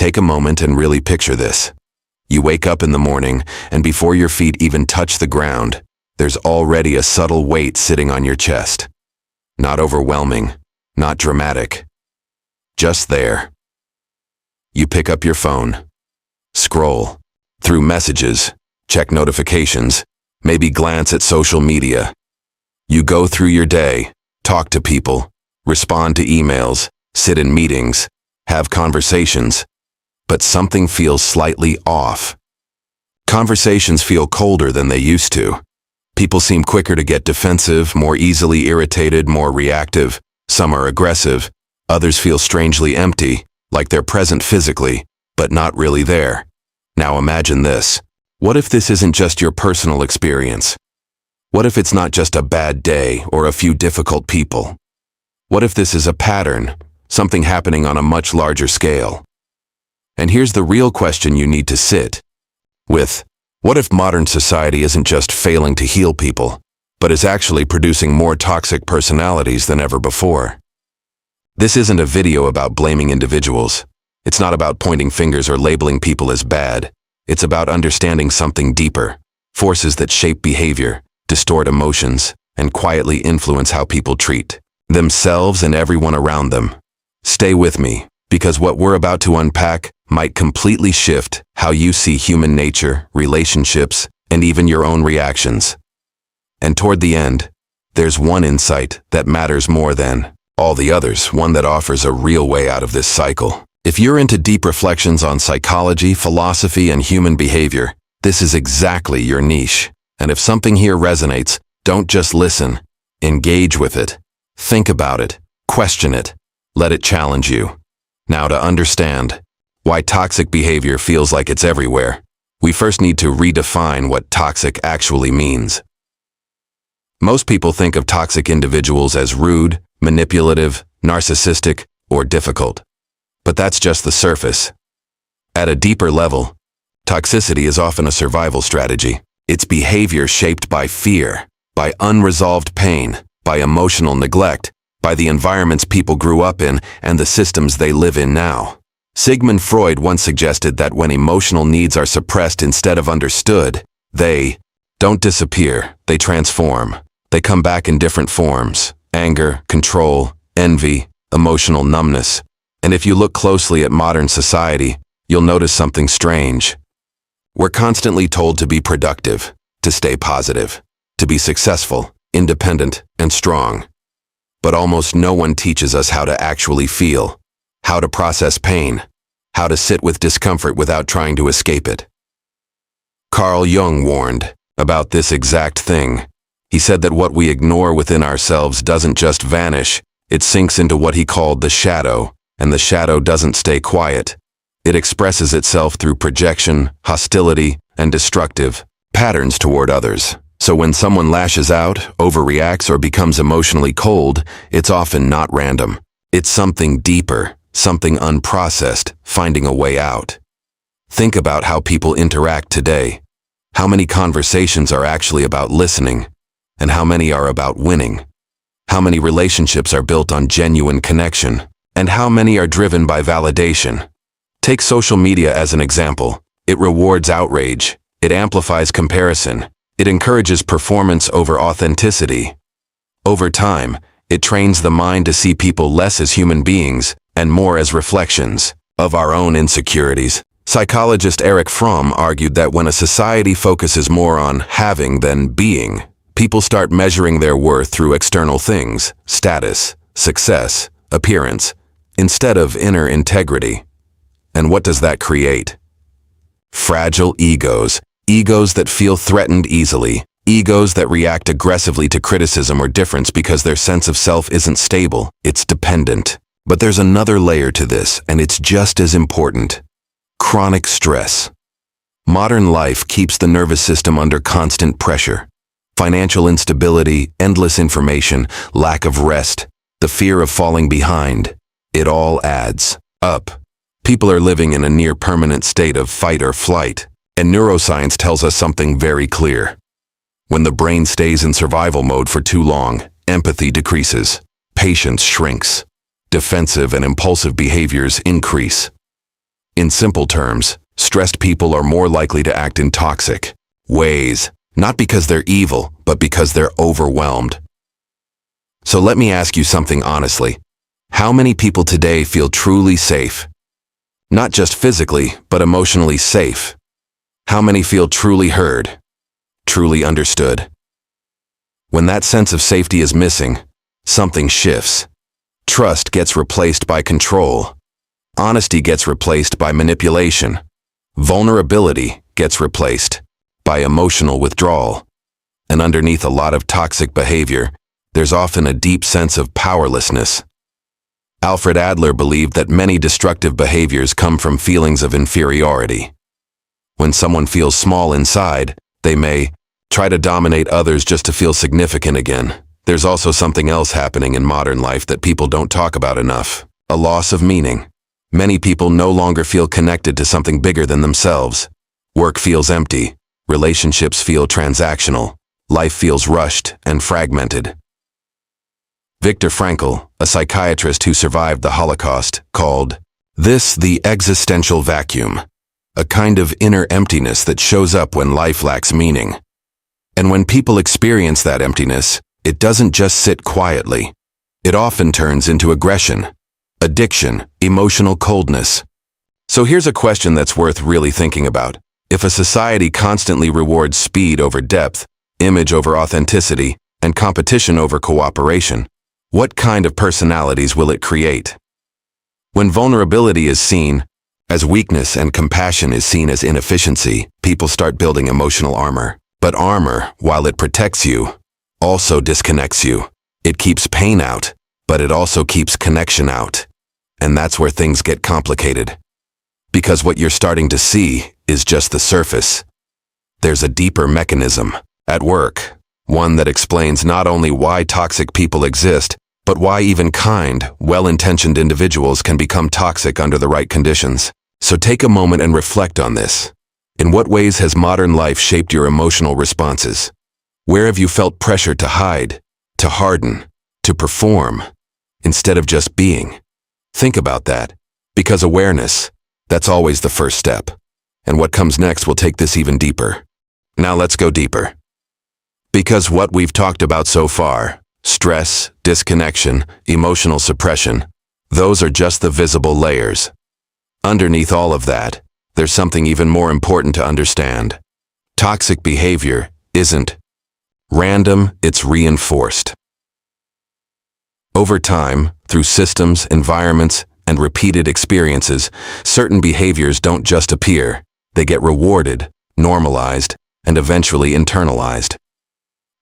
Take a moment and really picture this. You wake up in the morning, and before your feet even touch the ground, there's already a subtle weight sitting on your chest. Not overwhelming, not dramatic. Just there. You pick up your phone. Scroll through messages, check notifications, maybe glance at social media. You go through your day, talk to people, respond to emails, sit in meetings, have conversations, but something feels slightly off. Conversations feel colder than they used to. People seem quicker to get defensive, more easily irritated, more reactive. Some are aggressive, others feel strangely empty, like they're present physically, but not really there. Now imagine this. What if this isn't just your personal experience? What if it's not just a bad day or a few difficult people? What if this is a pattern, something happening on a much larger scale? And here's the real question you need to sit with. What if modern society isn't just failing to heal people, but is actually producing more toxic personalities than ever before? This isn't a video about blaming individuals. It's not about pointing fingers or labeling people as bad. It's about understanding something deeper, forces that shape behavior, distort emotions, and quietly influence how people treat themselves and everyone around them. Stay with me, because what we're about to unpack might completely shift how you see human nature, relationships, and even your own reactions. And toward the end, there's one insight that matters more than all the others, one that offers a real way out of this cycle. If you're into deep reflections on psychology, philosophy, and human behavior, this is exactly your niche. And if something here resonates, don't just listen. Engage with it. Think about it. Question it. Let it challenge you. Now, to understand why toxic behavior feels like it's everywhere, we first need to redefine what toxic actually means. Most people think of toxic individuals as rude, manipulative, narcissistic, or difficult. But that's just the surface. At a deeper level, toxicity is often a survival strategy. It's behavior shaped by fear, by unresolved pain, by emotional neglect, by the environments people grew up in and the systems they live in now. Sigmund Freud once suggested that when emotional needs are suppressed instead of understood, they don't disappear, they transform. They come back in different forms: anger, control, envy, emotional numbness. And if you look closely at modern society, you'll notice something strange. We're constantly told to be productive, to stay positive, to be successful, independent, and strong. But almost no one teaches us how to actually feel, how to process pain, how to sit with discomfort without trying to escape it. Carl Jung warned about this exact thing. He said that what we ignore within ourselves doesn't just vanish, it sinks into what he called the shadow. And the shadow doesn't stay quiet. It expresses itself through projection, hostility, and destructive patterns toward others. So when someone lashes out, overreacts, or becomes emotionally cold, it's often not random. It's something deeper, something unprocessed, finding a way out. Think about how people interact today. How many conversations are actually about listening, and how many are about winning? How many relationships are built on genuine connection? And how many are driven by validation? Take social media as an example. It rewards outrage. It amplifies comparison. It encourages performance over authenticity. Over time, it trains the mind to see people less as human beings and more as reflections of our own insecurities. Psychologist Erich Fromm argued that when a society focuses more on having than being, people start measuring their worth through external things: status, success, appearance, instead of inner integrity. And what does that create? Fragile egos. Egos that feel threatened easily. Egos that react aggressively to criticism or difference because their sense of self isn't stable, it's dependent. But there's another layer to this, and it's just as important. Chronic stress. Modern life keeps the nervous system under constant pressure. Financial instability, endless information, lack of rest, the fear of falling behind. It all adds up. People are living in a near-permanent state of fight or flight, and neuroscience tells us something very clear. When the brain stays in survival mode for too long, empathy decreases, patience shrinks, defensive and impulsive behaviors increase. In simple terms, stressed people are more likely to act in toxic ways, not because they're evil, but because they're overwhelmed. So let me ask you something honestly. How many people today feel truly safe? Not just physically, but emotionally safe. How many feel truly heard, truly understood? When that sense of safety is missing, something shifts. Trust gets replaced by control. Honesty gets replaced by manipulation. Vulnerability gets replaced by emotional withdrawal. And underneath a lot of toxic behavior, there's often a deep sense of powerlessness. Alfred Adler believed that many destructive behaviors come from feelings of inferiority. When someone feels small inside, they may try to dominate others just to feel significant again. There's also something else happening in modern life that people don't talk about enough: a loss of meaning. Many people no longer feel connected to something bigger than themselves. Work feels empty. Relationships feel transactional. Life feels rushed and fragmented. Viktor Frankl, a psychiatrist who survived the Holocaust, called this the existential vacuum, a kind of inner emptiness that shows up when life lacks meaning. And when people experience that emptiness, it doesn't just sit quietly. It often turns into aggression, addiction, emotional coldness. So here's a question that's worth really thinking about. If a society constantly rewards speed over depth, image over authenticity, and competition over cooperation, what kind of personalities will it create? When vulnerability is seen as weakness and compassion is seen as inefficiency, people start building emotional armor. But armor, while it protects you, also disconnects you. It keeps pain out, but it also keeps connection out. And that's where things get complicated. Because what you're starting to see is just the surface. There's a deeper mechanism at work, one that explains not only why toxic people exist, but why even kind, well-intentioned individuals can become toxic under the right conditions. So take a moment and reflect on this. In what ways has modern life shaped your emotional responses? Where have you felt pressure to hide, to harden, to perform, instead of just being? Think about that, because awareness, that's always the first step. And what comes next will take this even deeper. Now let's go deeper. Because what we've talked about so far, stress, disconnection, emotional suppression, those are just the visible layers. Underneath all of that, there's something even more important to understand. Toxic behavior isn't random, it's reinforced. Over time, through systems, environments, and repeated experiences, certain behaviors don't just appear. They get rewarded, normalized, and eventually internalized.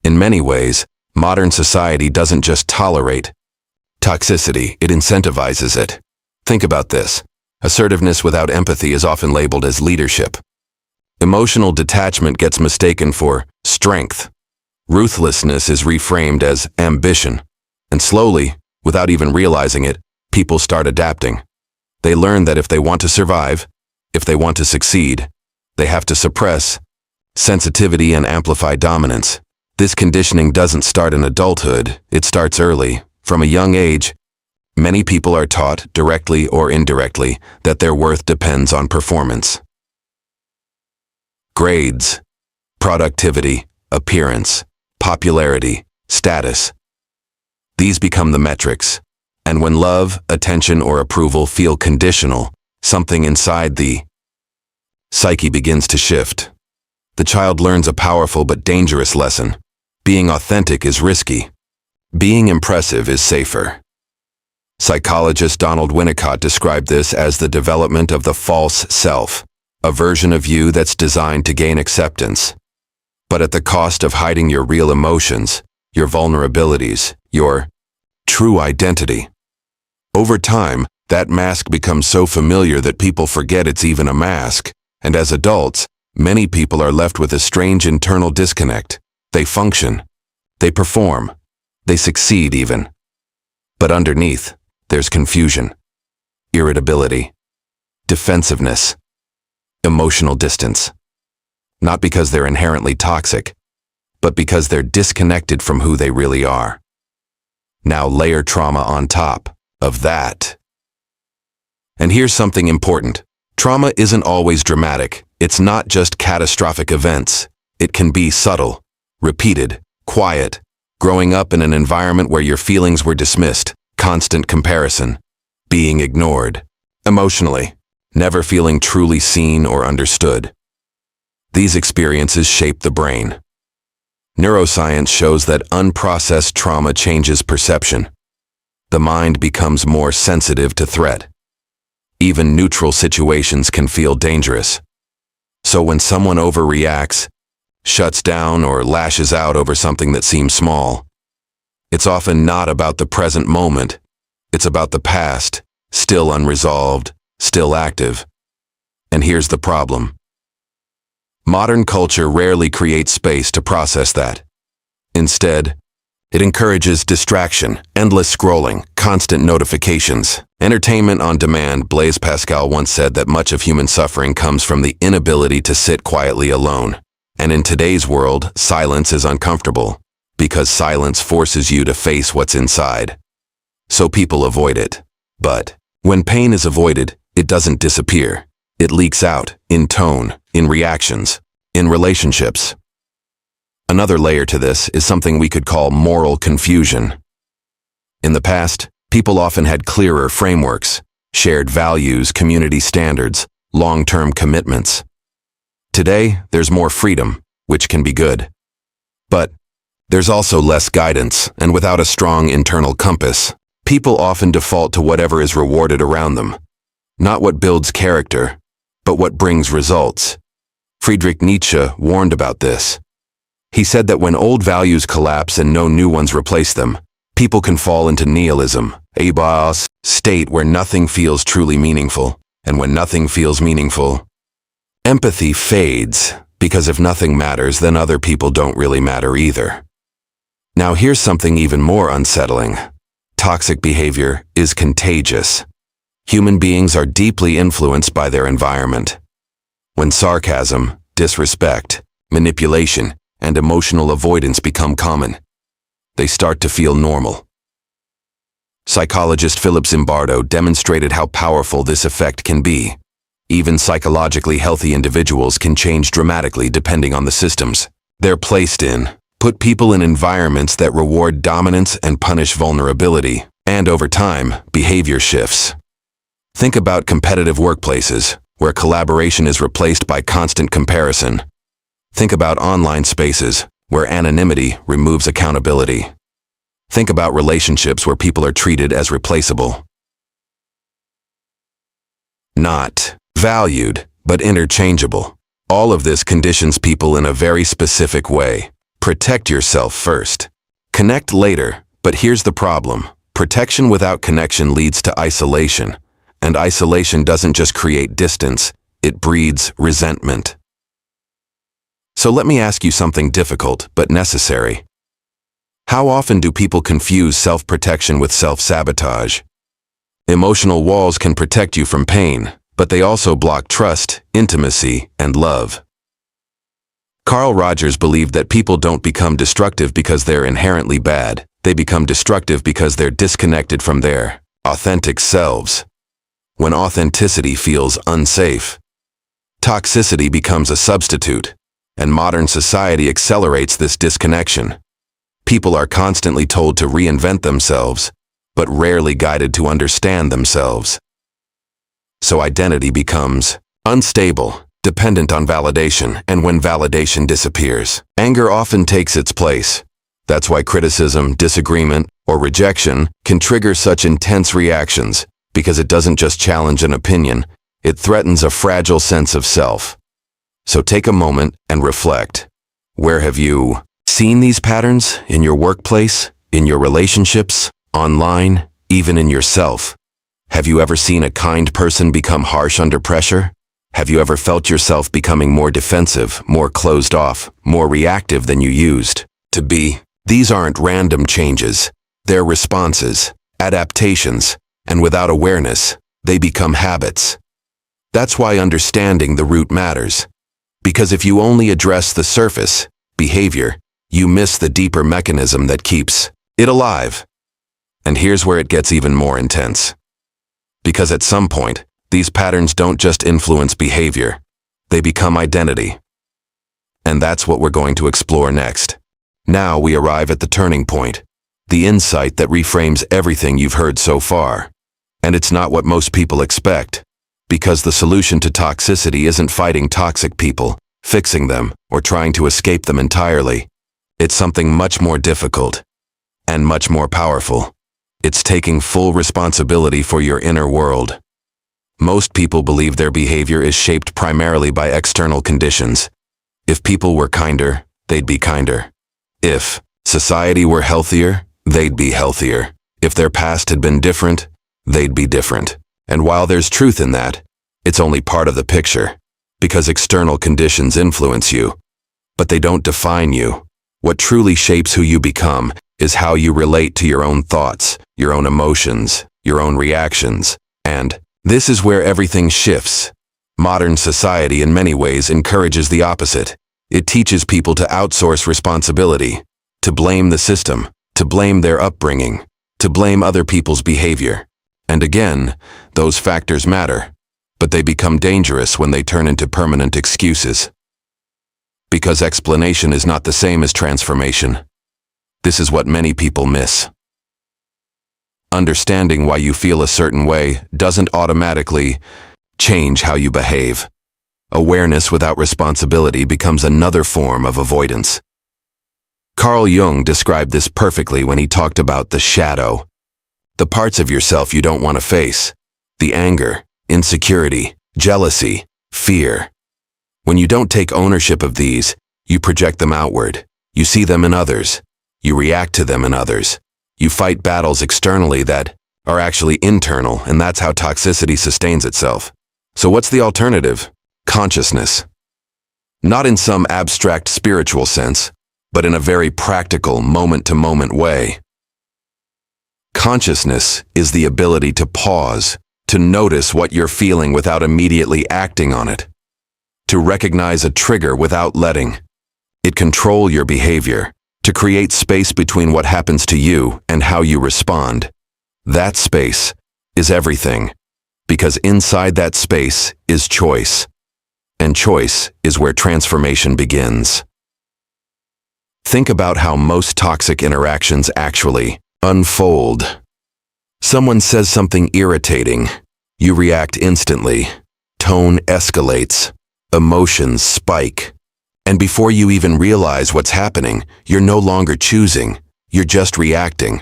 In many ways, modern society doesn't just tolerate toxicity, it incentivizes it. Think about this. Assertiveness without empathy is often labeled as leadership. Emotional detachment gets mistaken for strength. Ruthlessness is reframed as ambition. And slowly, without even realizing it, people start adapting. They learn that if they want to survive, if they want to succeed, they have to suppress sensitivity and amplify dominance. This conditioning doesn't start in adulthood, it starts early. From a young age, many people are taught, directly or indirectly, that their worth depends on performance. Grades, productivity, appearance, popularity, status. These become the metrics. And when love, attention, or approval feel conditional, something inside the psyche begins to shift. The child learns a powerful but dangerous lesson. Being authentic is risky. Being impressive is safer. Psychologist Donald Winnicott described this as the development of the false self, a version of you that's designed to gain acceptance, but at the cost of hiding your real emotions, your vulnerabilities, your true identity. Over time, that mask becomes so familiar that people forget it's even a mask, and as adults, many people are left with a strange internal disconnect. They function, they perform, they succeed even. But underneath, there's confusion, irritability, defensiveness, emotional distance. Not because they're inherently toxic, but because they're disconnected from who they really are. Now layer trauma on top of that. And here's something important. Trauma isn't always dramatic. It's not just catastrophic events. It can be subtle, repeated, quiet, growing up in an environment where your feelings were dismissed, constant comparison, being ignored, emotionally, never feeling truly seen or understood. These experiences shape the brain. Neuroscience shows that unprocessed trauma changes perception. The mind becomes more sensitive to threat. Even neutral situations can feel dangerous. So when someone overreacts, shuts down, or lashes out over something that seems small, it's often not about the present moment. It's about the past, still unresolved, still active. And here's the problem. Modern culture rarely creates space to process that. Instead, it encourages distraction, endless scrolling, constant notifications, entertainment on demand. Blaise Pascal once said that much of human suffering comes from the inability to sit quietly alone. And in today's world, silence is uncomfortable, because silence forces you to face what's inside. So people avoid it. But when pain is avoided, it doesn't disappear. It leaks out, in tone, in reactions, in relationships. Another layer to this is something we could call moral confusion. In the past, people often had clearer frameworks, shared values, community standards, long-term commitments. Today, there's more freedom, which can be good. But there's also less guidance, and without a strong internal compass, people often default to whatever is rewarded around them. Not what builds character, but what brings results. Friedrich Nietzsche warned about this. He said that when old values collapse and no new ones replace them, people can fall into nihilism, a state where nothing feels truly meaningful. And when nothing feels meaningful, empathy fades, because if nothing matters, then other people don't really matter either. Now here's something even more unsettling. Toxic behavior is contagious. Human beings are deeply influenced by their environment. When sarcasm, disrespect, manipulation, and emotional avoidance become common, they start to feel normal. Psychologist Philip Zimbardo demonstrated how powerful this effect can be. Even psychologically healthy individuals can change dramatically depending on the systems they're placed in. Put people in environments that reward dominance and punish vulnerability, and over time, behavior shifts. Think about competitive workplaces, where collaboration is replaced by constant comparison. Think about online spaces, where anonymity removes accountability. Think about relationships where people are treated as replaceable. Not valued, but interchangeable. All of this conditions people in a very specific way. Protect yourself first. Connect later, but here's the problem. Protection without connection leads to isolation. And isolation doesn't just create distance, it breeds resentment. So let me ask you something difficult but necessary. How often do people confuse self-protection with self-sabotage? Emotional walls can protect you from pain, but they also block trust, intimacy, and love. Carl Rogers believed that people don't become destructive because they're inherently bad. They become destructive because they're disconnected from their authentic selves. When authenticity feels unsafe, toxicity becomes a substitute, and modern society accelerates this disconnection. People are constantly told to reinvent themselves, but rarely guided to understand themselves. So identity becomes unstable, dependent on validation, and when validation disappears, anger often takes its place. That's why criticism, disagreement, or rejection can trigger such intense reactions, because it doesn't just challenge an opinion, it threatens a fragile sense of self. So take a moment and reflect. Where have you seen these patterns? In your workplace, in your relationships, online, even in yourself? Have you ever seen a kind person become harsh under pressure? Have you ever felt yourself becoming more defensive, more closed off, more reactive than you used to be? These aren't random changes. They're responses, adaptations, and without awareness, they become habits. That's why understanding the root matters. Because if you only address the surface, behavior, you miss the deeper mechanism that keeps it alive. And here's where it gets even more intense. Because at some point, These patterns don't just influence behavior, they become identity. And that's what we're going to explore next. Now we arrive at the turning point, the insight that reframes everything you've heard so far. And it's not what most people expect, because the solution to toxicity isn't fighting toxic people, fixing them, or trying to escape them entirely. It's something much more difficult and much more powerful. It's taking full responsibility for your inner world. Most people believe their behavior is shaped primarily by external conditions. If people were kinder, they'd be kinder. If society were healthier, they'd be healthier. If their past had been different, they'd be different. And while there's truth in that, it's only part of the picture, because external conditions influence you, but they don't define you. What truly shapes who you become is how you relate to your own thoughts, your own emotions, your own reactions. And this is where everything shifts. Modern society in many ways encourages the opposite. It teaches people to outsource responsibility, to blame the system, to blame their upbringing, to blame other people's behavior. And again, those factors matter, but they become dangerous when they turn into permanent excuses. Because explanation is not the same as transformation. This is what many people miss. Understanding why you feel a certain way doesn't automatically change how you behave. Awareness without responsibility becomes another form of avoidance. Carl Jung described this perfectly when he talked about the shadow, the parts of yourself you don't want to face, the anger, insecurity, jealousy, fear. When you don't take ownership of these, you project them outward. You see them in others. You react to them in others. You fight battles externally that are actually internal, and that's how toxicity sustains itself. So what's the alternative? Consciousness. Not in some abstract spiritual sense, but in a very practical, moment-to-moment way. Consciousness is the ability to pause, to notice what you're feeling without immediately acting on it, to recognize a trigger without letting it control your behavior, to create space between what happens to you and how you respond. That space is everything, because inside that space is choice, and choice is where transformation begins. Think about how most toxic interactions actually unfold. Someone says something irritating. You react instantly. Tone escalates. Emotions spike. And before you even realize what's happening, you're no longer choosing. You're just reacting.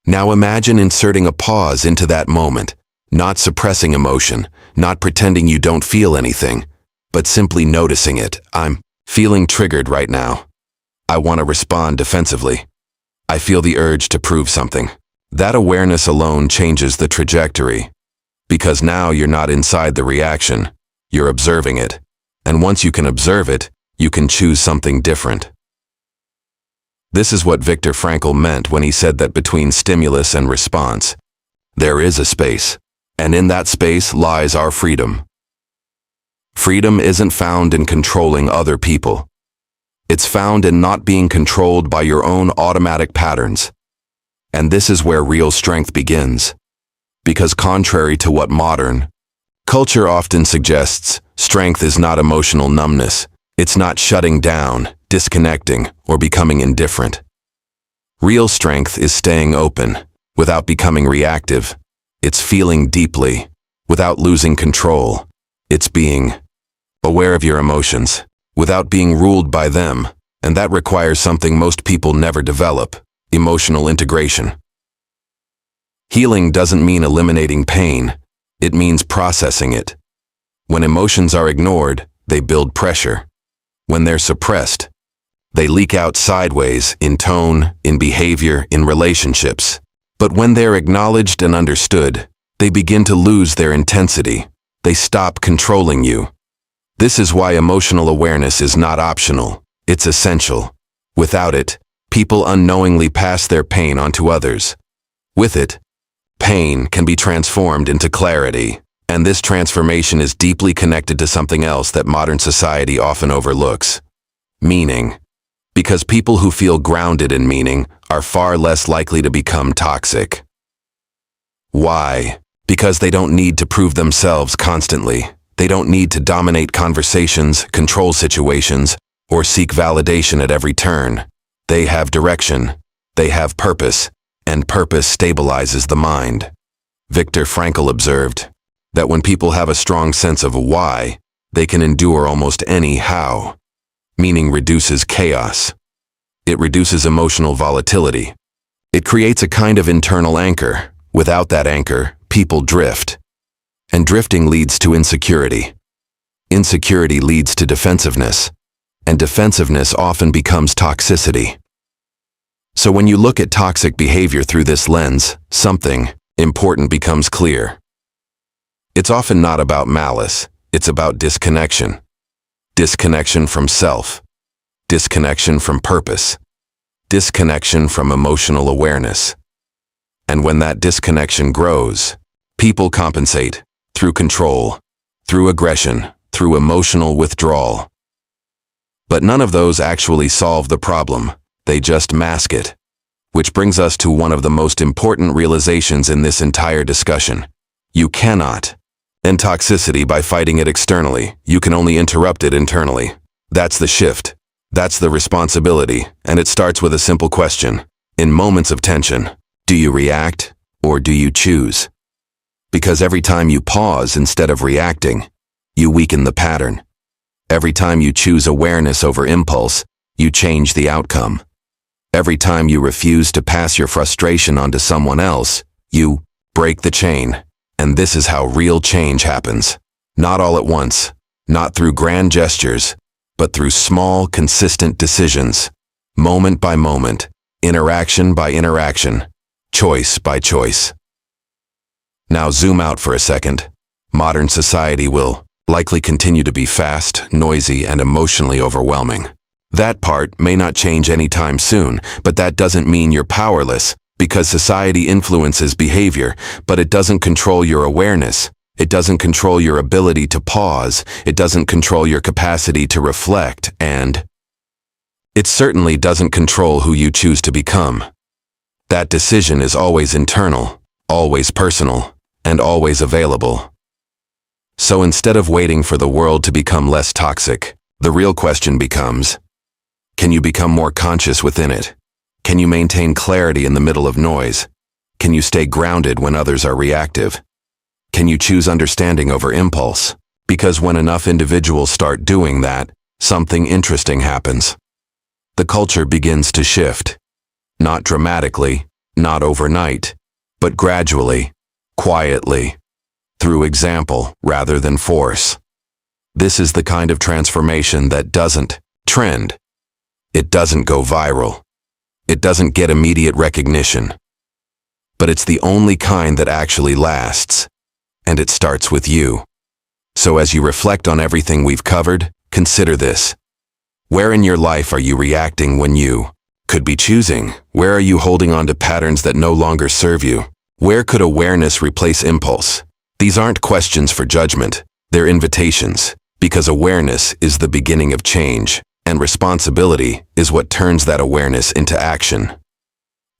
Now imagine inserting a pause into that moment, not suppressing emotion, not pretending you don't feel anything, but simply noticing it. I'm feeling triggered right now. I want to respond defensively. I feel the urge to prove something. That awareness alone changes the trajectory, because now you're not inside the reaction, you're observing it. And once you can observe it, you can choose something different. This is what Viktor Frankl meant when he said that between stimulus and response, there is a space, and in that space lies our freedom. Freedom isn't found in controlling other people. It's found in not being controlled by your own automatic patterns. And this is where real strength begins. Because contrary to what modern culture often suggests, strength is not emotional numbness. It's not shutting down, disconnecting, or becoming indifferent. Real strength is staying open, without becoming reactive. It's feeling deeply, without losing control. It's being aware of your emotions, without being ruled by them, and that requires something most people never develop: emotional integration. Healing doesn't mean eliminating pain, it means processing it. When emotions are ignored, they build pressure. When they're suppressed, they leak out sideways in tone, in behavior, in relationships. But when they're acknowledged and understood, they begin to lose their intensity. They stop controlling you. This is why emotional awareness is not optional. It's essential. Without it, people unknowingly pass their pain onto others. With it, pain can be transformed into clarity. And this transformation is deeply connected to something else that modern society often overlooks: meaning. Because people who feel grounded in meaning are far less likely to become toxic. Why? Because they don't need to prove themselves constantly. They don't need to dominate conversations, control situations, or seek validation at every turn. They have direction. They have purpose, and purpose stabilizes the mind. Viktor Frankl observed that when people have a strong sense of why, they can endure almost any how. Meaning reduces chaos. It reduces emotional volatility. It creates a kind of internal anchor. Without that anchor, people drift. And drifting leads to insecurity. Insecurity leads to defensiveness. And defensiveness often becomes toxicity. So when you look at toxic behavior through this lens, something important becomes clear. It's often not about malice, it's about disconnection. Disconnection from self. Disconnection from purpose. Disconnection from emotional awareness. And when that disconnection grows, people compensate through control, through aggression, through emotional withdrawal. But none of those actually solve the problem. They just mask it. Which brings us to one of the most important realizations in this entire discussion. You cannot end toxicity by fighting it externally. You can only interrupt it internally. That's the shift. That's the responsibility. And it starts with a simple question. In moments of tension, do you react or do you choose? Because every time you pause instead of reacting, you weaken the pattern. Every time you choose awareness over impulse, you change the outcome. Every time you refuse to pass your frustration onto someone else, you break the chain. And this is how real change happens. Not all at once, not through grand gestures, but through small, consistent decisions. Moment by moment, interaction by interaction, choice by choice. Now zoom out for a second. Modern society will likely continue to be fast, noisy, and emotionally overwhelming. That part may not change anytime soon, but that doesn't mean you're powerless, because society influences behavior, but it doesn't control your awareness. It doesn't control your ability to pause. It doesn't control your capacity to reflect, and it certainly doesn't control who you choose to become. That decision is always internal, always personal, and always available. So instead of waiting for the world to become less toxic, the real question becomes, can you become more conscious within it? Can you maintain clarity in the middle of noise? Can you stay grounded when others are reactive? Can you choose understanding over impulse? Because when enough individuals start doing that, something interesting happens. The culture begins to shift. Not dramatically, not overnight, but gradually, quietly, through example rather than force. This is the kind of transformation that doesn't trend. It doesn't go viral. It doesn't get immediate recognition. But it's the only kind that actually lasts. And it starts with you. So as you reflect on everything we've covered, consider this. Where in your life are you reacting when you could be choosing? Where are you holding on to patterns that no longer serve you? Where could awareness replace impulse? These aren't questions for judgment. They're invitations. Because awareness is the beginning of change. And responsibility is what turns that awareness into action.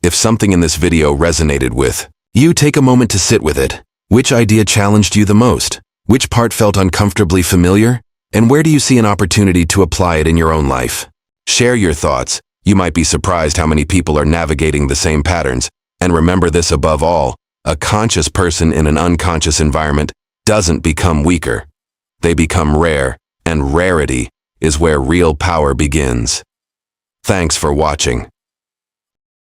If something in this video resonated with you, take a moment to sit with it. Which idea challenged you the most? Which part felt uncomfortably familiar? And where do you see an opportunity to apply it in your own life? Share your thoughts. You might be surprised how many people are navigating the same patterns. And remember this above all, a conscious person in an unconscious environment doesn't become weaker. They become rare, and rarity is where real power begins. Thanks for watching.